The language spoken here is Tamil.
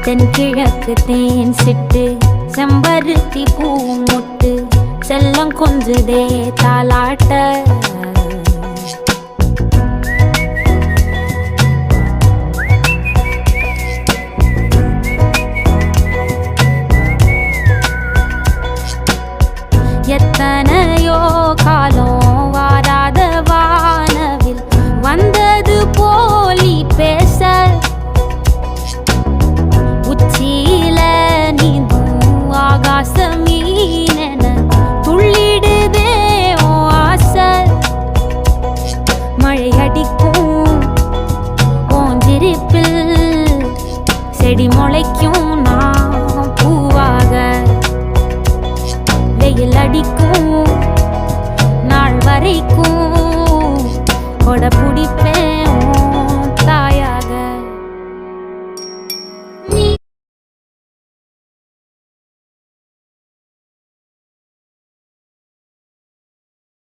தென்கிழக்கு தேன் சிட்டு செம்பருத்தி பூ முட்டு செல்லம் கொஞ்சுதே தாலாட்ட எத்தனையோ காலம் வாராத வானவில் வந்தது போலி பேச உச்சியில நீந்தும் ஆகாச மீனென துள்ளிடுதே ஓ ஆசை மழை அடிக்கும் ஓஞ்சிருப்பில் செடி முளைக்கும் நான் பூவாக வெயில் அடிக்கும் நாள் வரைக்கும் கொடை பிடிப்பேன்